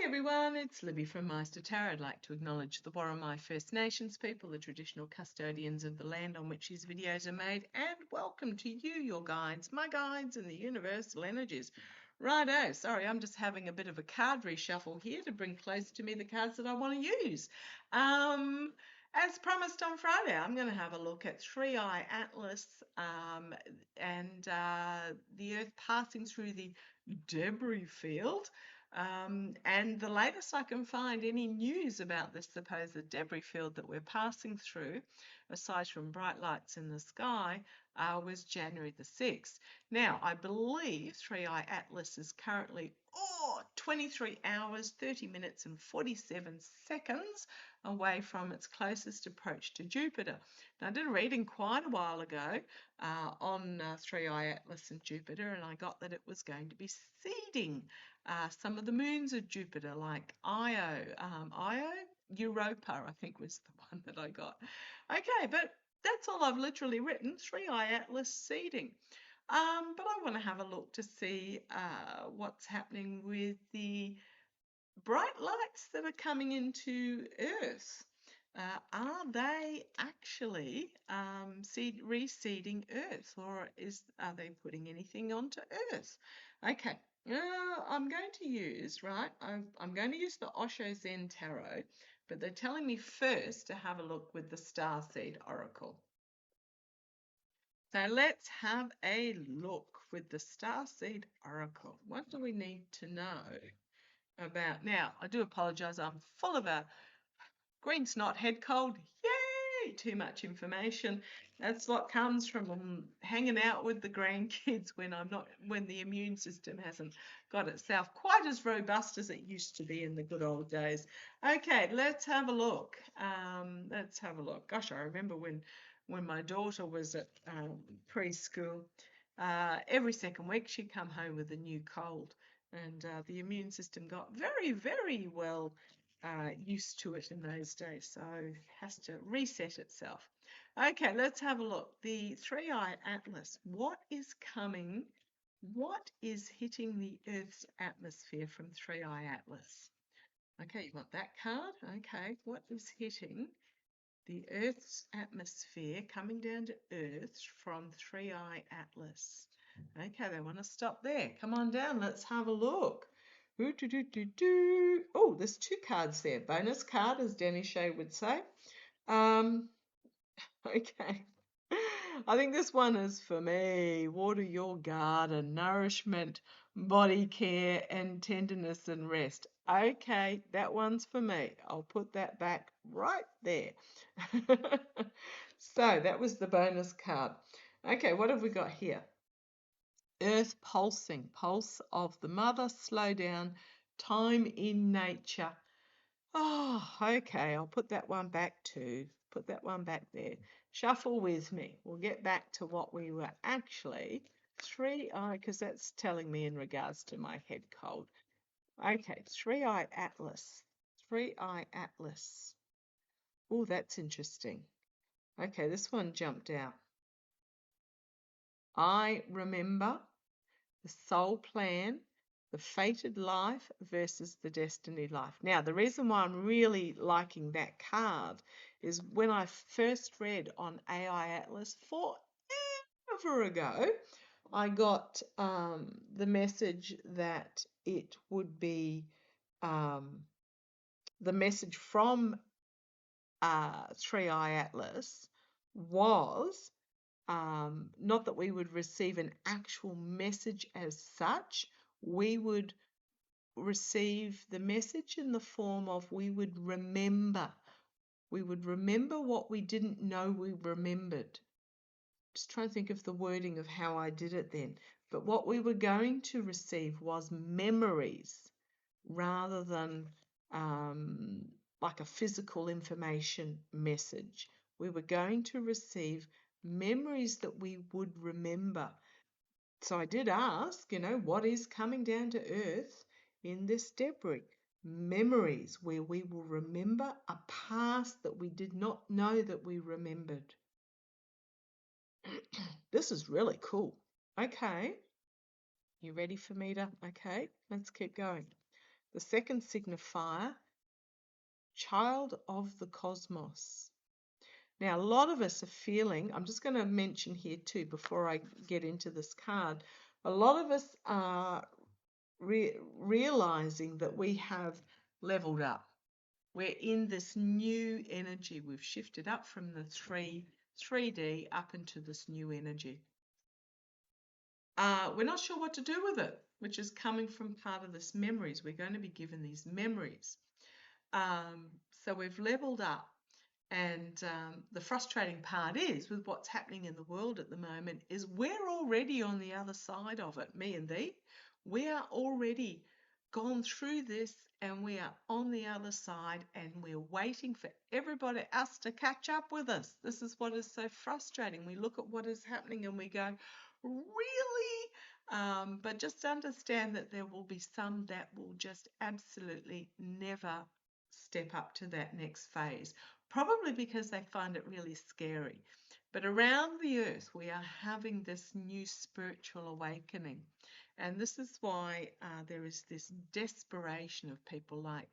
Everyone, it's Libby from maighstirtarot. I'd like to acknowledge the Worimi First Nations people, the traditional custodians of the land on which these videos are made, and welcome to you, your guides, my guides, and the universal energies. Righto, sorry, I'm just having a bit of a card reshuffle here to bring close to me the cards that I want to use. As promised on Friday, I'm going to have a look at 3iAtlas and the Earth passing through the debris field. And the latest I can find any news about this supposed debris field that we're passing through, aside from bright lights in the sky, was January the 6th. Now, I believe 3iAtlas is currently 23 hours, 30 minutes and 47 seconds away from its closest approach to Jupiter. Now, I did a reading quite a while ago on 3iAtlas and Jupiter, and I got that it was going to be seeding some of the moons of Jupiter, like Europa, I think was the one that I got. Okay, but that's all I've literally written, 3iAtlas seeding. But I want to have a look to see what's happening with the bright lights that are coming into Earth. Are they actually reseeding Earth, or are they putting anything onto Earth? Okay, I'm going to use, I'm going to use the Osho Zen Tarot, but they're telling me first to have a look with the Starseed Oracle. So let's have a look with the Starseed Oracle. What do we need to know about? Now, I do apologise, I'm full of a green snot head cold. Yay! Too much information. That's what comes from hanging out with the grandkids when the immune system hasn't got itself quite as robust as it used to be in the good old days. Okay, let's have a look. Gosh, I remember when my daughter was at preschool, every second week she'd come home with a new cold, and the immune system got very, very well used to it in those days, so it has to reset itself. Okay, let's have a look. The 3iAtlas. What is coming? What is hitting the Earth's atmosphere from 3iAtlas? Okay, you want that card? Okay, what is hitting the Earth's atmosphere coming down to Earth from 3iAtlas? Okay, they want to stop there. Come on down, let's have a look. Oh, there's two cards there. Bonus card, as Danny Shea would say. Okay. I think this one is for me. Water your garden, nourishment, body care, and tenderness and rest. Okay, that one's for me. I'll put that back right there. So that was the bonus card. Okay, what have we got here? Earth pulsing, pulse of the mother, slow down, time in nature. Oh, okay, I'll put that one back too. Put that one back there. Shuffle with me. We'll get back to what we were actually, because that's telling me in regards to my head cold. Okay, 3iAtlas. 3iAtlas. Oh, that's interesting. Okay, this one jumped out. I remember the soul plan, the fated life versus the destiny life. Now, the reason why I'm really liking that card is when I first read on AIAtlas forever ago, I got the message that it would be the message from 3iAtlas was not that we would receive an actual message as such. We would receive the message in the form of we would remember. We would remember what we didn't know we remembered. Just trying to think of the wording of how I did it then. But what we were going to receive was memories rather than like a physical information message. We were going to receive memories that we would remember. So I did ask, what is coming down to Earth in this debris? Memories where we will remember a past that we did not know that we remembered. This is really cool. Okay. You ready for me to? Okay, let's keep going. The second signifier, child of the cosmos. Now, a lot of us are feeling, I'm just going to mention here too before I get into this card, a lot of us are realizing that we have leveled up. We're in this new energy. We've shifted up from the 3D up into this new energy. We're not sure what to do with it, which is coming from part of this memories. We're going to be given these memories. So we've leveled up. And the frustrating part is, with what's happening in the world at the moment, is we're already on the other side of it, me and thee. We are already gone through this, and we are on the other side, and we're waiting for everybody else to catch up with us. This is what is so frustrating. We look at what is happening and we go, really? But just understand that there will be some that will just absolutely never step up to that next phase, probably because they find it really scary. But around the earth, we are having this new spiritual awakening. And this is why there is this desperation of people like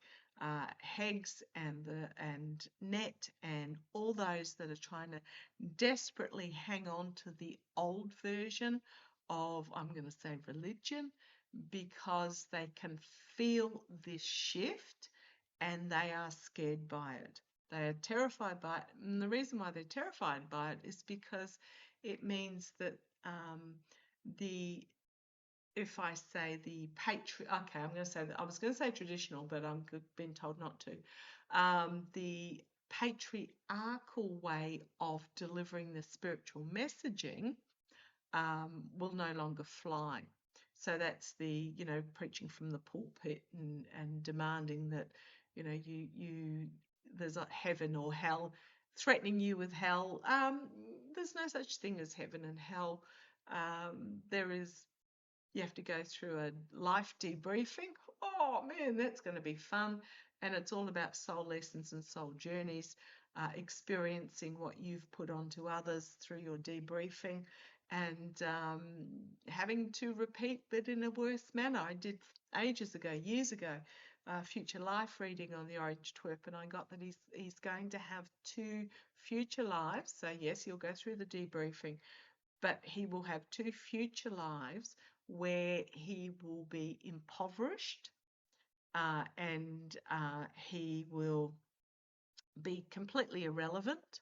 Heggs and Net and all those that are trying to desperately hang on to the old version of, I'm going to say, religion, because they can feel this shift and they are scared by it. They are terrified by it. And the reason why they're terrified by it is because it means that if I say the okay, I'm going to say that I was going to say traditional, but I'm been told not to. The patriarchal way of delivering the spiritual messaging will no longer fly. So that's the, preaching from the pulpit and demanding that, there's a heaven or hell, threatening you with hell. There's no such thing as heaven and hell. You have to go through a life debriefing. Oh man, that's going to be fun. And it's all about soul lessons and soul journeys, experiencing what you've put onto others through your debriefing, and having to repeat but in a worse manner. I did years ago, future life reading on the orange twerp, and I got that he's going to have 2 future lives. So yes, he'll go through the debriefing, but he will have 2 future lives where he will be impoverished, and he will be completely irrelevant,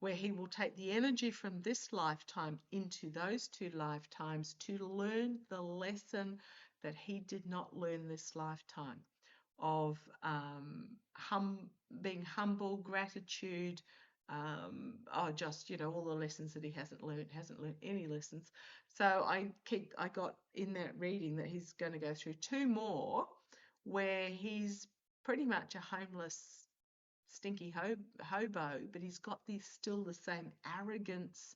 where he will take the energy from this lifetime into those 2 lifetimes to learn the lesson that he did not learn this lifetime of being humble, gratitude, all the lessons that he hasn't learned any lessons. So I got in that reading that he's going to go through 2 more where he's pretty much a homeless, stinky hobo, but he's got still the same arrogance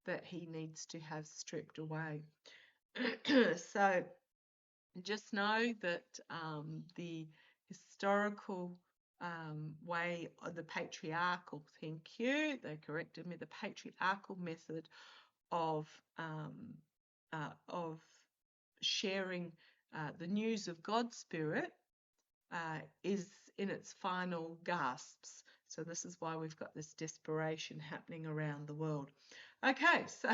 that he needs to have stripped away. So just know that the historical way, or the patriarchal, thank you, they corrected me, the patriarchal method of sharing the news of God's Spirit is in its final gasps. So this is why we've got this desperation happening around the world. Okay, so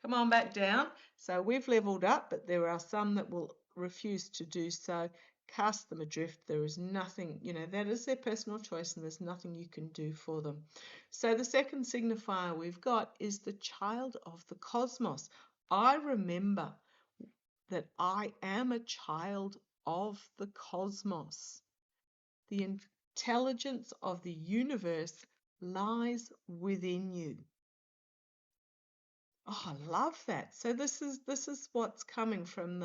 come on back down. So we've leveled up, but there are some that will refuse to do so. Cast them adrift. There is nothing, that is their personal choice, and there's nothing you can do for them. So the second signifier we've got is the child of the cosmos. I remember that I am a child of the cosmos. The intelligence of the universe lies within you. Oh, I love that. So this is what's coming from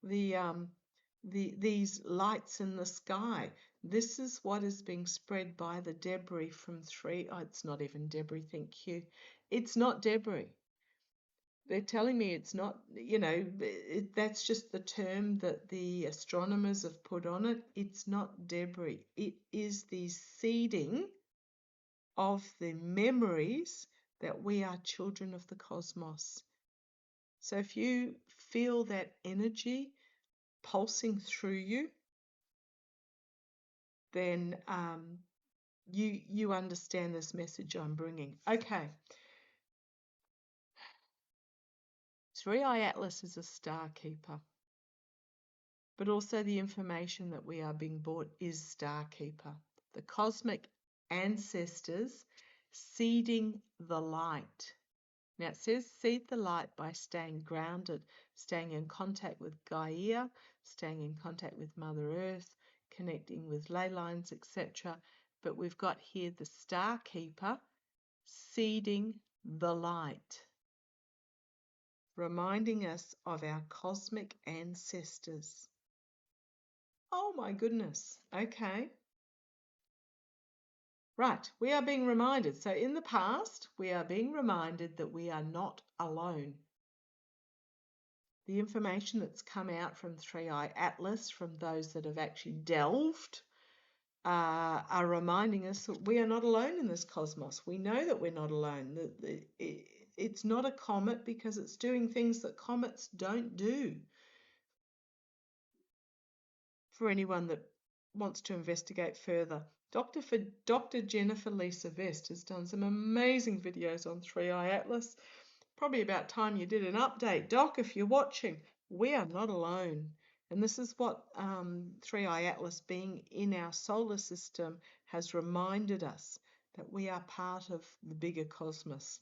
these lights in the sky. This is what is being spread by the debris from 3. Oh, it's not even debris, thank you. It's not debris. They're telling me it's not, that's just the term that the astronomers have put on it. It's not debris. It is the seeding of the memories that we are children of the cosmos. So if you feel that energy pulsing through you, then you understand this message I'm bringing. Okay. 3iAtlas is a star keeper, but also the information that we are being brought is star keeper. The cosmic ancestors seeding the light. Now it says seed the light by staying grounded, staying in contact with Gaia, staying in contact with Mother Earth, connecting with ley lines, etc. But we've got here the star keeper seeding the light, reminding us of our cosmic ancestors. Oh my goodness. Okay. Right, we are being reminded. So in the past, we are being reminded that we are not alone. The information that's come out from 3iAtlas, from those that have actually delved, are reminding us that we are not alone in this cosmos. We know that we're not alone. It's not a comet because it's doing things that comets don't do. For anyone that wants to investigate further, Dr. Jennifer Lisa Vest has done some amazing videos on 3iAtlas. Probably about time you did an update. Doc, if you're watching, we are not alone. And this is what 3iAtlas, being in our solar system, has reminded us, that we are part of the bigger cosmos.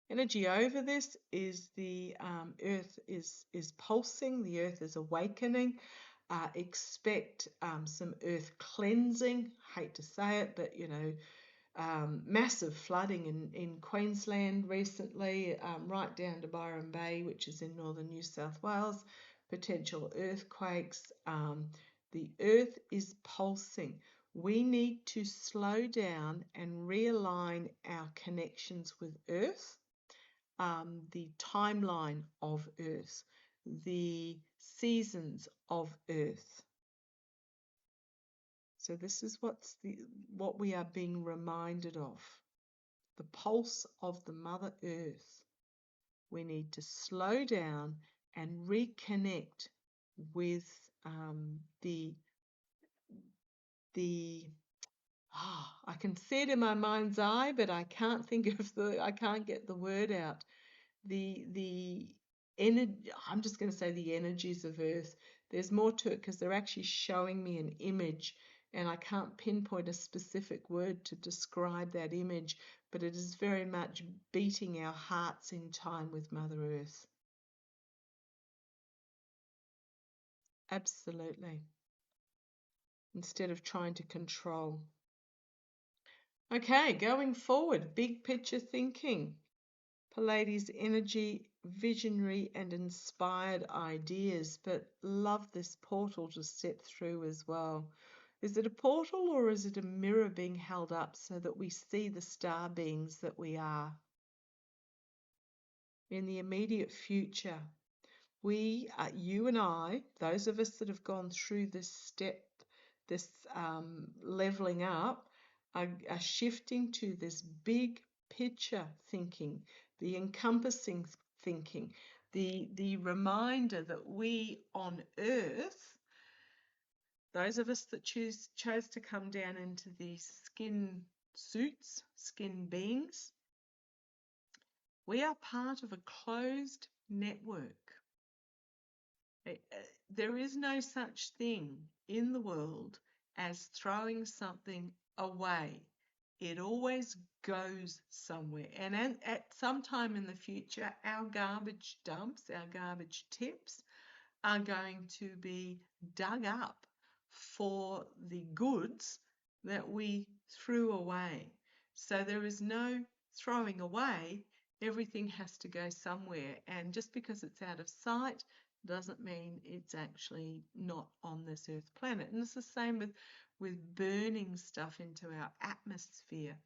Energy over this is the Earth is pulsing, the Earth is awakening. Expect some Earth cleansing. Hate to say it, but you know, massive flooding in Queensland recently, right down to Byron Bay, which is in northern New South Wales. Potential earthquakes. The Earth is pulsing. We need to slow down and realign our connections with Earth, the timeline of Earth, the seasons of Earth. So this is what we are being reminded of. The pulse of the Mother Earth. We need to slow down and reconnect with I can see it in my mind's eye, but I can't I can't get the word out. The energy, I'm just going to say the energies of Earth. There's more to it because they're actually showing me an image, and I can't pinpoint a specific word to describe that image, but it is very much beating our hearts in time with Mother Earth. Absolutely. Instead of trying to control. Okay, going forward, big picture thinking. Pleiades energy, visionary and inspired ideas, but love this portal to step through as well. Is it a portal or is it a mirror being held up so that we see the star beings that we are? In the immediate future, we, you and I, those of us that have gone through this step, this leveling up, are shifting to this big picture thinking, the encompassing thinking, the reminder that we on Earth, those of us that chose to come down into these skin suits, skin beings, we are part of a closed network. There is no such thing in the world as throwing something away. It always goes somewhere. And at some time in the future, our garbage dumps, our garbage tips are going to be dug up for the goods that we threw away. So there is no throwing away. Everything has to go somewhere. And just because it's out of sight doesn't mean it's actually not on this Earth planet. And it's the same with burning stuff into our atmosphere.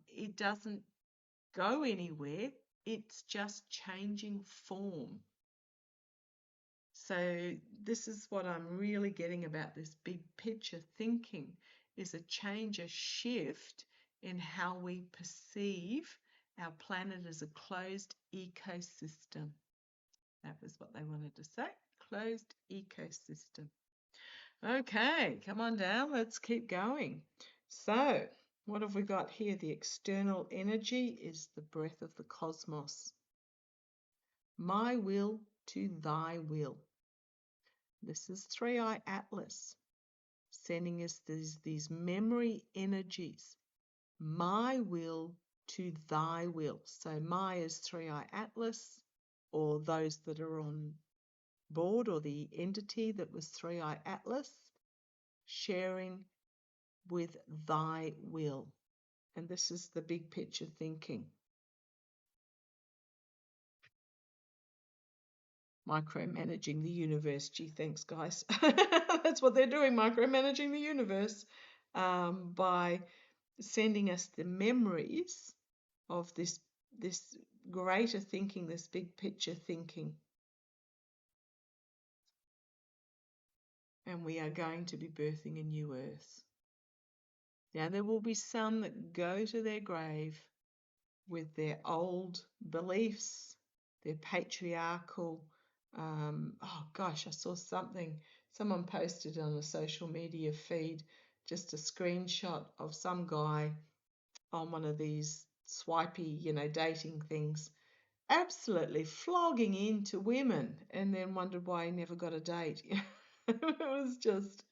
It doesn't go anywhere. It's just changing form. So this is what I'm really getting about this big picture thinking, is a change, a shift in how we perceive our planet as a closed ecosystem. That was what they wanted to say, closed ecosystem. Okay, come on down. Let's keep going. So, what have we got here? The external energy is the breath of the cosmos. My will to thy will. This is 3iAtlas sending us these memory energies. My will to thy will. So my is 3iAtlas, or those that are on board, or the entity that was 3iAtlas, sharing with thy will. And this is the big picture thinking. Micromanaging the universe. Gee, thanks, guys. That's what they're doing, micromanaging the universe, by sending us the memories of this greater thinking, this big picture thinking. And we are going to be birthing a new earth. Now, there will be some that go to their grave with their old beliefs, their patriarchal, oh gosh, I saw something, someone posted on a social media feed, just a screenshot of some guy on one of these swipey, dating things, absolutely flogging into women, and then wondered why he never got a date. It was just,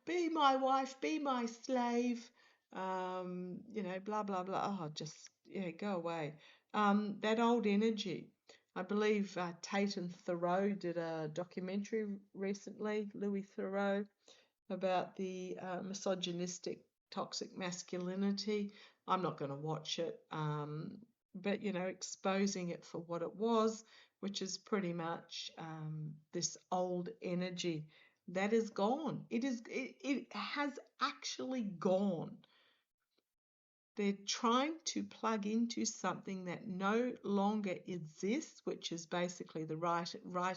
be my wife, be my slave, blah, blah, blah. Oh, just, yeah, go away. That old energy. I believe Tate and Thoreau did a documentary recently, Louis Thoreau, about the misogynistic, toxic masculinity. I'm not going to watch it, but exposing it for what it was, which is pretty much this old energy that is gone. It has actually gone. They're trying to plug into something that no longer exists, which is basically the right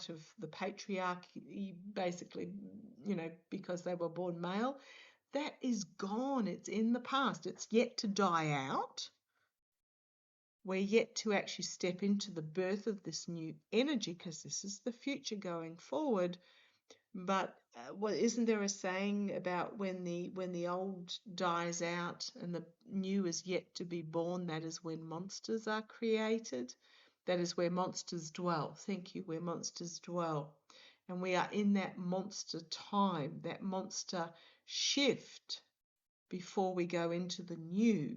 of the patriarchy, basically, because they were born male. That is gone. It's in the past. It's yet to die out. We're yet to actually step into the birth of this new energy, because this is the future going forward. But isn't there a saying about when the old dies out and the new is yet to be born? That is when monsters are created. That is where monsters dwell. Thank you, where monsters dwell. And we are in that monster time, that monster shift before we go into the new,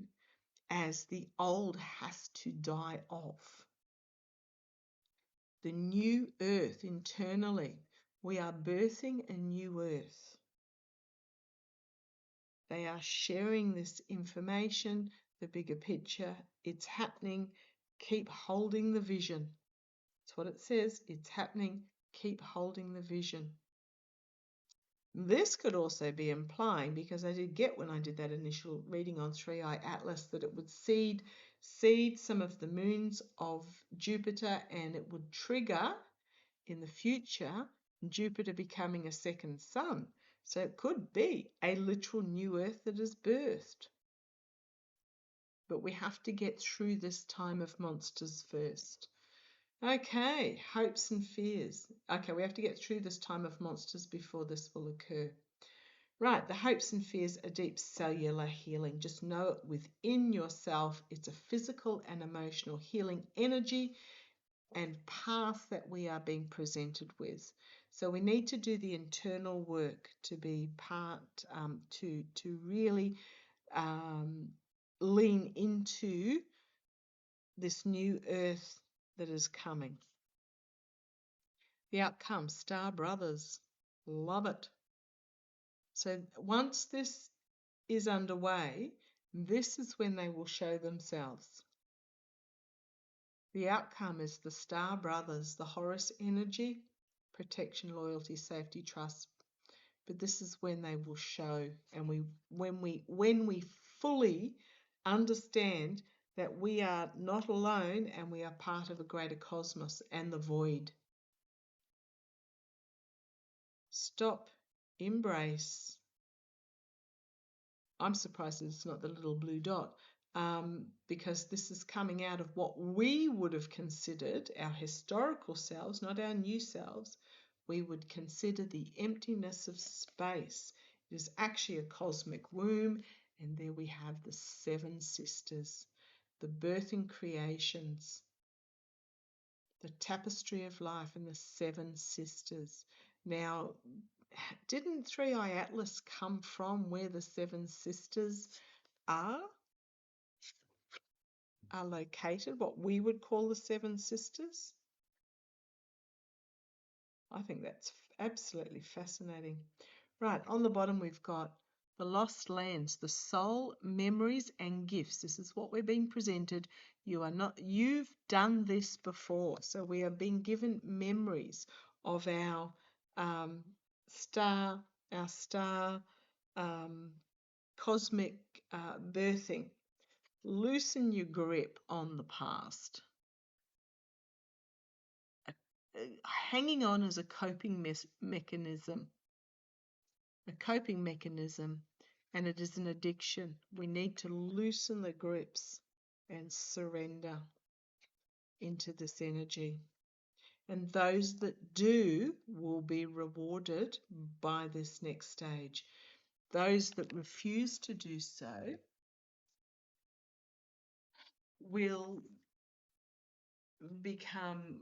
as the old has to die off. The new earth internally. We are birthing a new earth. They are sharing this information, the bigger picture. It's happening. Keep holding the vision. That's what it says. It's happening. Keep holding the vision. This could also be implying, because I did get when I did that initial reading on 3iAtlas, that it would seed some of the moons of Jupiter, and it would trigger in the future Jupiter becoming a second sun. So it could be a literal new earth that is birthed. But we have to get through this time of monsters first. Okay, hopes and fears. Okay, we have to get through this time of monsters before this will occur. Right, the hopes and fears are deep cellular healing. Just know it within yourself. It's a physical and emotional healing energy and path that we are being presented with. So we need to do the internal work to be part, to really lean into this new earth that is coming. The outcome, Star Brothers, love it. So once this is underway, this is when they will show themselves. The outcome is the Star Brothers, the Horus energy, protection, loyalty, safety, trust. But this is when they will show, and when we fully understand that we are not alone and we are part of a greater cosmos and the void. Stop, embrace. I'm surprised it's not the little blue dot, because this is coming out of what we would have considered our historical selves, not our new selves, we would consider the emptiness of space. It is actually a cosmic womb, and there we have the 7 sisters, the birthing creations, the tapestry of life, and the 7 sisters. Now, didn't 3iAtlas come from where the 7 sisters are located, what we would call the 7 sisters? I think that's absolutely fascinating. Right, on the bottom we've got the lost lands, the soul, memories and gifts. This is what we're being presented. You've done this before. So we are being given memories of our star cosmic birthing. Loosen your grip on the past. Hanging on is a coping mechanism. A coping mechanism, and it is an addiction. We need to loosen the grips and surrender into this energy. And those that do will be rewarded by this next stage. Those that refuse to do so will become,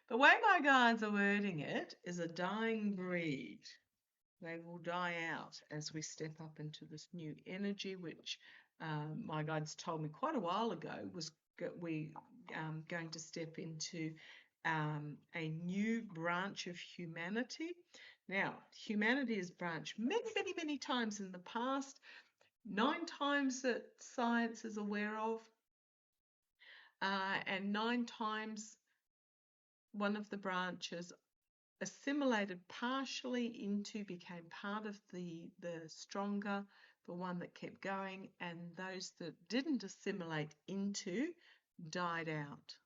the way my guides are wording it, is a dying breed. They will die out as we step up into this new energy, which my guides told me quite a while ago was we going to step into a new branch of humanity. Now, humanity has branched many, many, many times in the past, 9 times that science is aware of, and 9 times one of the branches assimilated partially into, became part of the stronger, the one that kept going, and those that didn't assimilate into died out.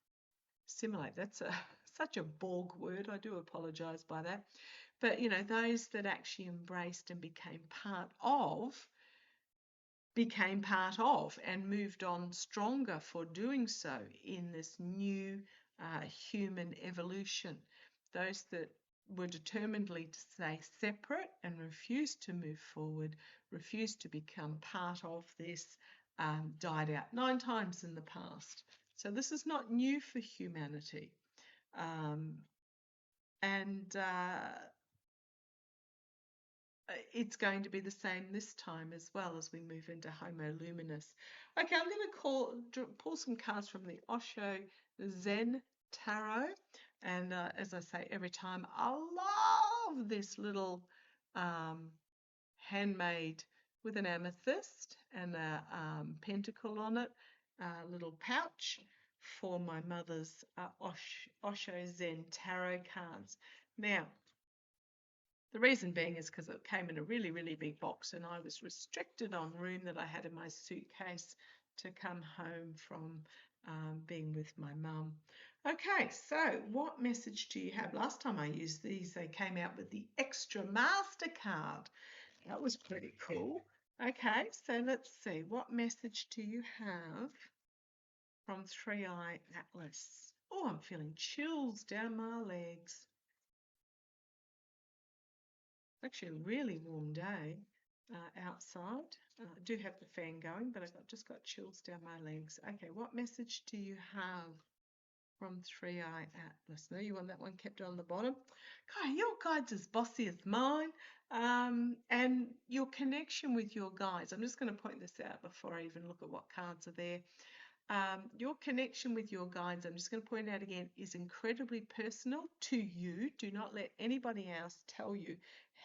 Assimilate, that's such a Borg word, I do apologise by that. But, those that actually embraced and became part of and moved on stronger for doing so in this new human evolution. Those that were determinedly to stay separate and refused to move forward, refused to become part of this, died out 9 times in the past. So this is not new for humanity. It's going to be the same this time as well as we move into Homo Luminous. Okay, I'm going to pull some cards from the Osho Zen Tarot. And as I say every time, I love this little handmade with an amethyst and a pentacle on it, little pouch for my mother's Osho Zen Tarot cards. Now, the reason being is because it came in a really, really big box and I was restricted on room that I had in my suitcase to come home from being with my mum. Okay, so what message do you have? Last time I used these, they came out with the extra MasterCard. That was pretty cool. Okay, so let's see. What message do you have from 3iAtlas? Oh, I'm feeling chills down my legs. Actually a really warm day outside. I do have the fan going, but I've just got chills down my legs. Okay, what message do you have from 3iAtlas? No, you want that one kept on the bottom? God, your guides as bossy as mine. And your connection with your guides. I'm just going to point this out before I even look at what cards are there. Your connection with your guides, I'm just going to point out again, is incredibly personal to you. Do not let anybody else tell you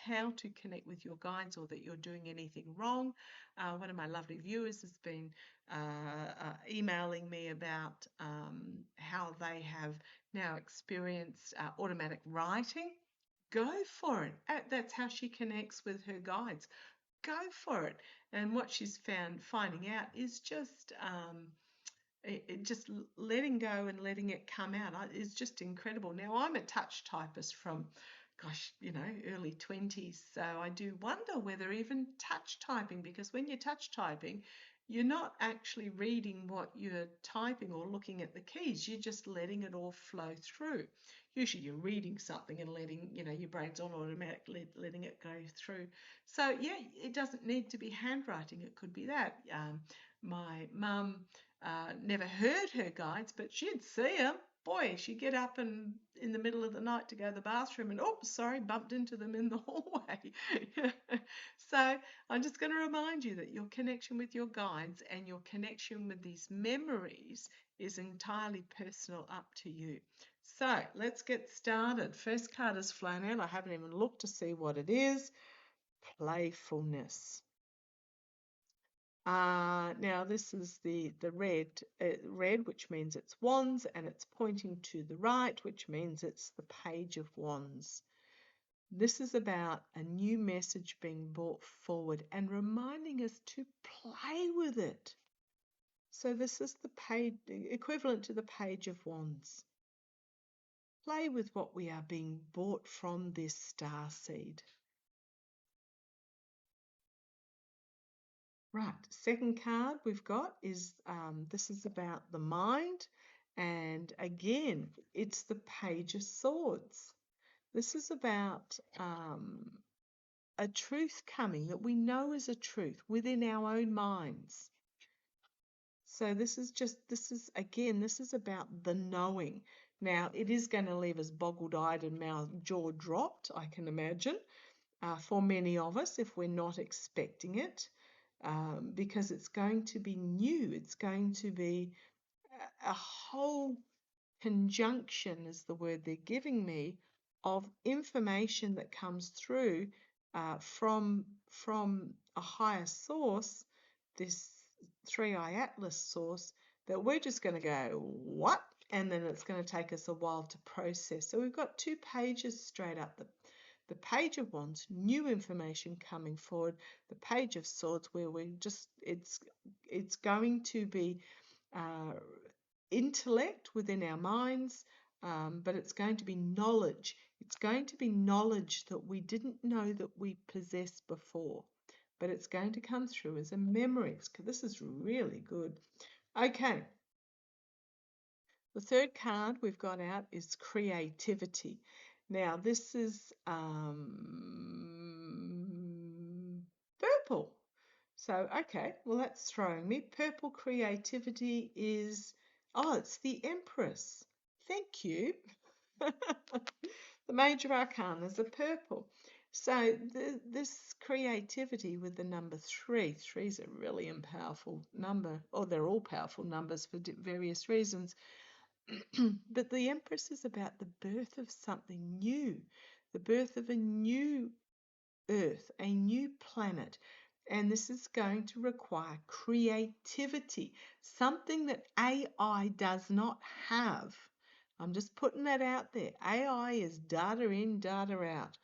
how to connect with your guides or that you're doing anything wrong. One of my lovely viewers has been emailing me about how they have now experienced automatic writing. Go for it. That's how she connects with her guides. Go for it. And what she's finding out is just just letting go and letting it come out is just incredible. Now, I'm a touch typist from, gosh, early 20s. So I do wonder whether even touch typing, because when you're touch typing, you're not actually reading what you're typing or looking at the keys. You're just letting it all flow through. usually you're reading something and letting, your brain's on automatic, letting it go through. So yeah, it doesn't need to be handwriting. It could be that. My mum never heard her guides, but she'd see them. Boy, she'd get up and in the middle of the night to go to the bathroom and, oh, sorry, bumped into them in the hallway. So I'm just going to remind you that your connection with your guides and your connection with these memories is entirely personal, up to you. So let's get started. First card is flown out. I haven't even looked to see what it is. Playfulness. Now this is the red, which means it's wands, and it's pointing to the right, which means it's the page of wands. This is about a new message being brought forward and reminding us to play with it. So this is the page equivalent to the page of wands. Play with what we are being brought from this star seed. Right, second card we've got is, this is about the mind, and again, it's the Page of Swords. This is about a truth coming that we know is a truth within our own minds. So this is about the knowing. Now, it is going to leave us boggled-eyed and jaw dropped, I can imagine, for many of us if we're not expecting it. Because it's going to be new. It's going to be a whole conjunction, is the word they're giving me, of information that comes through from a higher source, this 3iAtlas source, that we're just going to go, what? And then it's going to take us a while to process. So we've got two pages straight up. The Page of Wands, new information coming forward. The Page of Swords, where it's going to be intellect within our minds, but it's going to be knowledge. It's going to be knowledge that we didn't know that we possessed before, but it's going to come through as a memory. This is really good. Okay. The third card we've got out is creativity. Now, this is purple. So, okay, well, that's throwing me. Purple creativity is, it's the Empress. Thank you. The Major Arcana is a purple. So, this creativity with the number 3. 3 is a really powerful number. Or they're all powerful numbers for various reasons. But the Empress is about the birth of something new, the birth of a new Earth, a new planet. And this is going to require creativity, something that AI does not have. I'm just putting that out there. AI is data in, data out.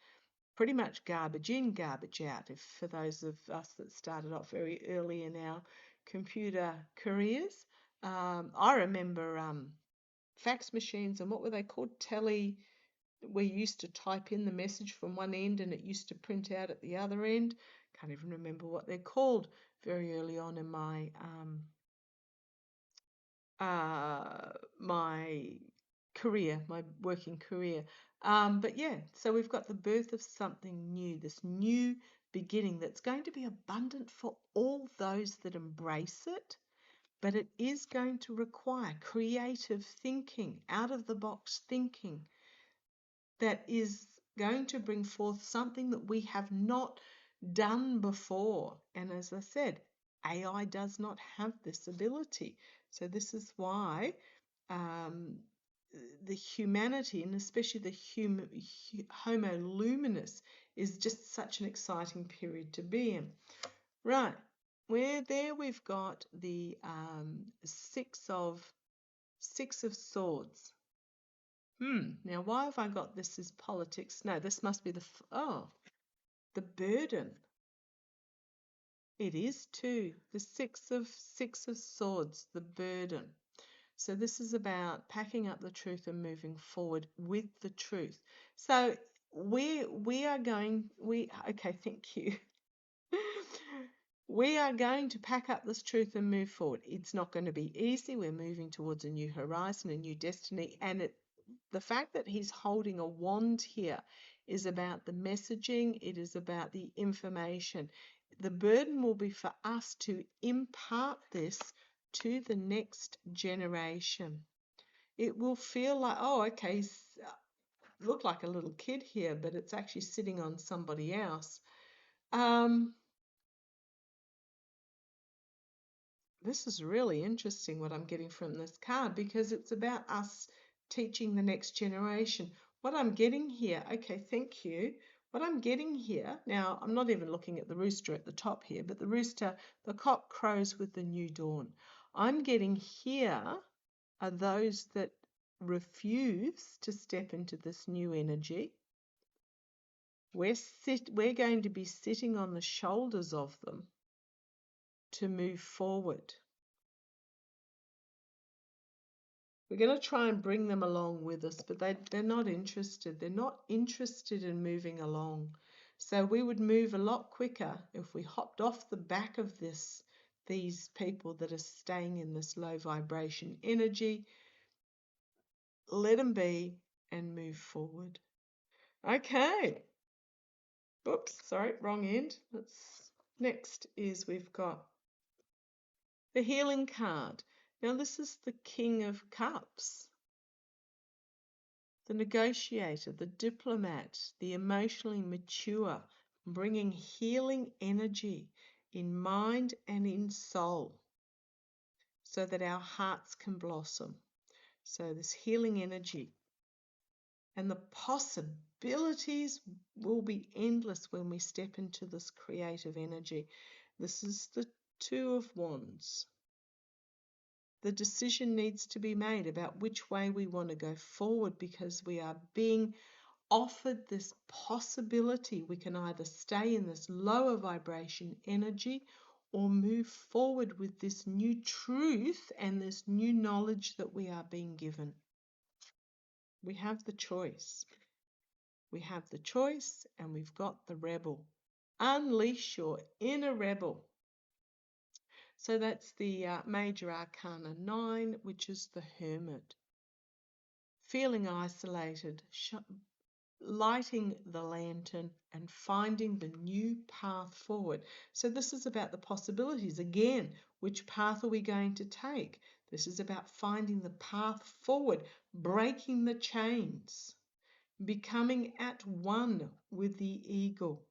Pretty much garbage in, garbage out, for those of us that started off very early in our computer careers. I remember fax machines, and what were they called? We used to type in the message from one end and it used to print out at the other end. Can't even remember what they're called. Very early on in my my working career. But yeah, so we've got the birth of something new, this new beginning that's going to be abundant for all those that embrace it. But it is going to require creative thinking, out-of-the-box thinking, that is going to bring forth something that we have not done before. And as I said, AI does not have this ability. So this is why the humanity, and especially the Homo luminous, is just such an exciting period to be in. Right. We've got the six of swords. Now why have I got this as politics? No, this must be the burden. It is too. The six of swords, the burden. So this is about packing up the truth and moving forward with the truth. So okay, thank you. We are going to pack up this truth and move forward. It's not going to be easy. We're moving towards a new horizon, a new destiny, and the fact that he's holding a wand here is about the messaging, it is about the information. The burden will be for us to impart this to the next generation. It will feel like, oh, okay, look like a little kid here, but it's actually sitting on somebody else. This is really interesting what I'm getting from this card, because it's about us teaching the next generation. What I'm getting here, okay, thank you. What I'm getting here, now I'm not even looking at the rooster at the top here, but the rooster, the cock crows with the new dawn. I'm getting here are those that refuse to step into this new energy. We're going to be sitting on the shoulders of them to move forward. We're going to try and bring them along with us, but they're not interested. They're not interested in moving along. So we would move a lot quicker if we hopped off the back of these people that are staying in this low vibration energy, let them be, and move forward. Okay. Oops, sorry, wrong end. Next is we've got the healing card. Now this is the King of Cups. The negotiator, the diplomat, the emotionally mature, bringing healing energy in mind and in soul so that our hearts can blossom. So this healing energy. And the possibilities will be endless when we step into this creative energy. This is the Two of Wands. The decision needs to be made about which way we want to go forward, because we are being offered this possibility. We can either stay in this lower vibration energy or move forward with this new truth and this new knowledge that we are being given. We have the choice. We have the choice, and we've got the rebel. Unleash your inner rebel. So that's the Major Arcana 9, which is the Hermit. Feeling isolated, lighting the lantern and finding the new path forward. So this is about the possibilities. Again, which path are we going to take? This is about finding the path forward, breaking the chains, becoming at one with the eagle.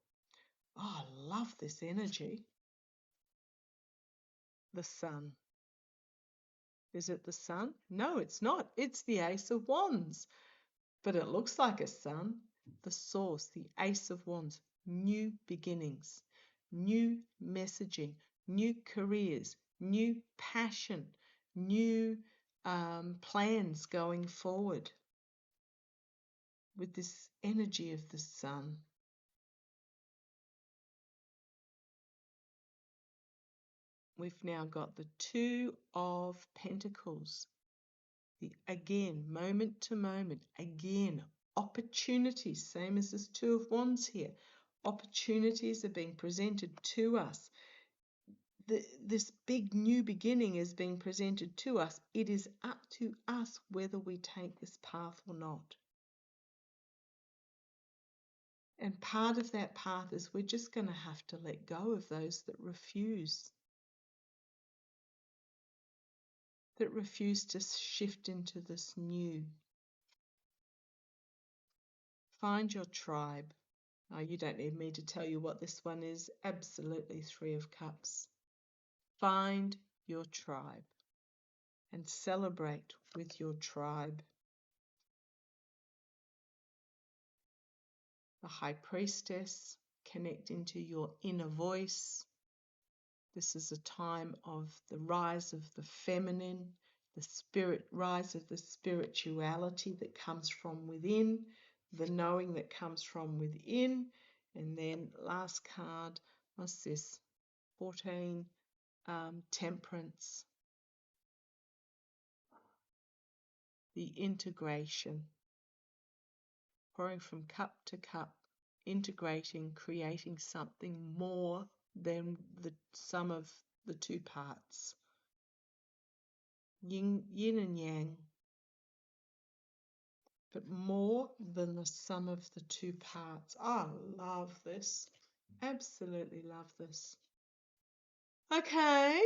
Oh, I love this energy. The Sun. Is it the Sun? No, it's not. It's the Ace of Wands. But it looks like a sun. The Source, the Ace of Wands. New beginnings, new messaging, new careers, new passion, new plans going forward with this energy of the Sun. We've now got the Two of Pentacles. Again, moment to moment, again, opportunities, same as this Two of Wands here. Opportunities are being presented to us. This big new beginning is being presented to us. It is up to us whether we take this path or not. And part of that path is we're just going to have to let go of those that refuse to shift into this new. Find your tribe. Oh, you don't need me to tell you what this one is. Absolutely, Three of Cups. Find your tribe and celebrate with your tribe. The High Priestess, connecting to your inner voice. This is a time of the rise of the feminine, rise of the spirituality that comes from within, the knowing that comes from within. And then last card, what's this? 14, Temperance. The integration. Pouring from cup to cup, integrating, creating something more than the sum of the two parts. Yin and yang. but more than the sum of the two parts. I love this. Absolutely love this. Okay.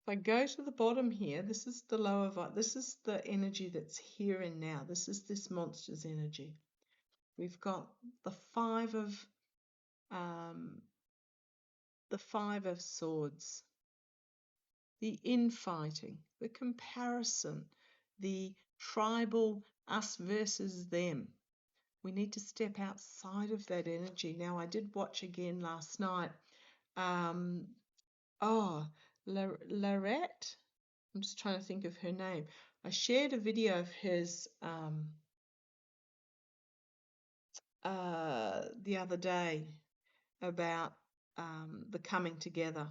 If I go to the bottom here, this is the lower this is the energy that's here and now. This is this monster's energy. We've got the five of swords, the infighting, the comparison, the tribal us versus them. We need to step outside of that energy. Now, I did watch again last night. Larette. I'm just trying to think of her name. I shared a video of hers the other day about the coming together.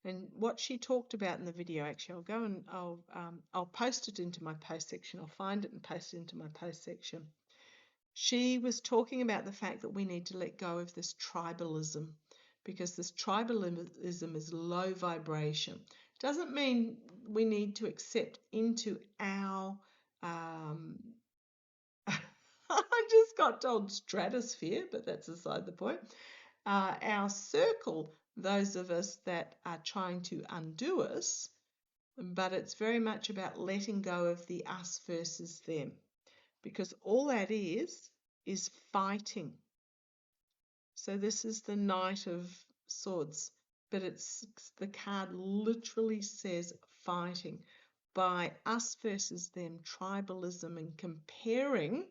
And what she talked about in the video, actually, I'll go and I'll post it into my post section. I'll find it and post it into my post section. She was talking about the fact that we need to let go of this tribalism, because this tribalism is low vibration. Doesn't mean we need to accept into our I just got told stratosphere, but that's aside the point. Our circle, those of us that are trying to undo us, but it's very much about letting go of the us versus them, because all that is fighting. So this is the Knight of Swords, but the card literally says fighting. By us versus them, tribalism and comparing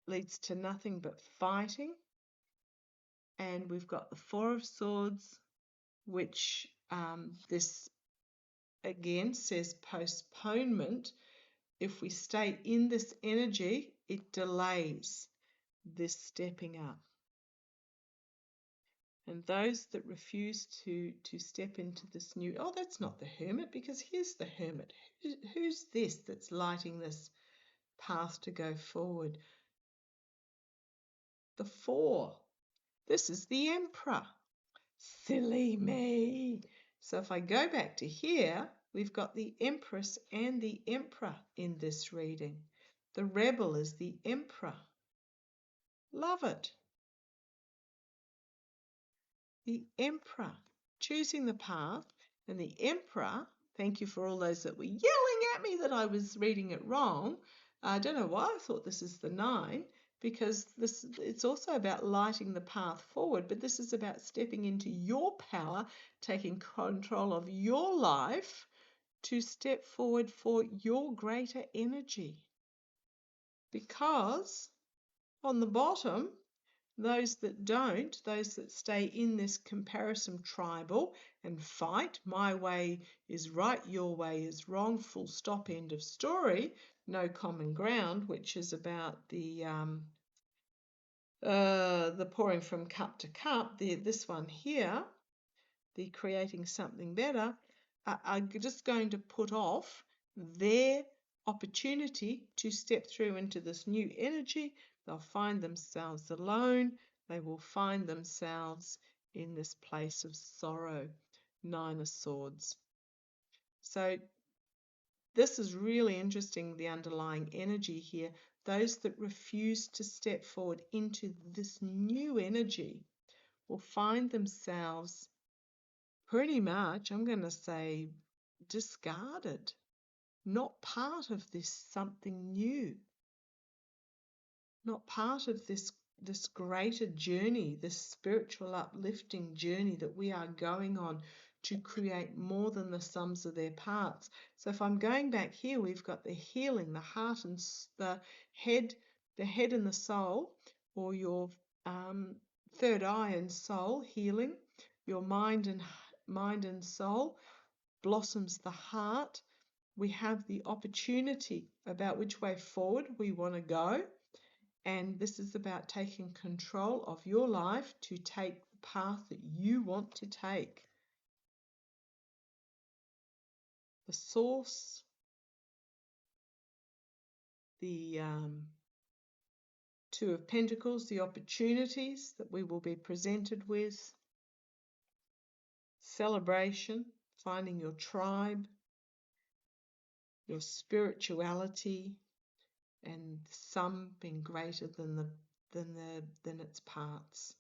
leads to nothing but fighting. And we've got the Four of Swords, which this again says postponement. If we stay in this energy, it delays this stepping up. And those that refuse to step into this new, oh, that's not the Hermit, because here's the Hermit. Who's this that's lighting this path to go forward? The Four. This is the Emperor. Silly me. So if I go back to here, we've got the Empress and the Emperor in this reading. The Rebel is the Emperor. Love it. The Emperor, choosing the path, and the Emperor, thank you for all those that were yelling at me that I was reading it wrong. I don't know why I thought this is the 9, because it's also about lighting the path forward, but this is about stepping into your power, taking control of your life to step forward for your greater energy. Because on the bottom, those that stay in this comparison tribal and fight, my way is right, your way is wrong, full stop, end of story, no common ground, which is about the pouring from cup to cup, this one here, the creating something better, are just going to put off their opportunity to step through into this new energy. They'll find themselves alone. They will find themselves in this place of sorrow. 9 of Swords. So this is really interesting, the underlying energy here. Those that refuse to step forward into this new energy will find themselves pretty much, I'm going to say, discarded, not part of this something new, not part of this greater journey, this spiritual uplifting journey that we are going on to create more than the sums of their parts. So if I'm going back here, we've got the healing, the heart and the head and the soul, or your third eye and soul healing, your mind and soul, blossoms the heart. We have the opportunity about which way forward we want to go. And this is about taking control of your life to take the path that you want to take. The source, the Two of Pentacles, the opportunities that we will be presented with, celebration, finding your tribe, your spirituality, and sum being greater than its parts.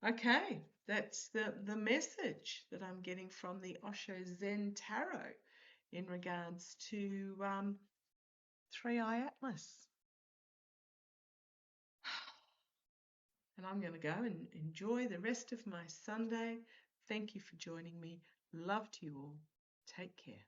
Okay, that's the message that I'm getting from the Osho Zen Tarot in regards to 3iAtlas. And I'm going to go and enjoy the rest of my Sunday. Thank you for joining me. Love to you all. Take care.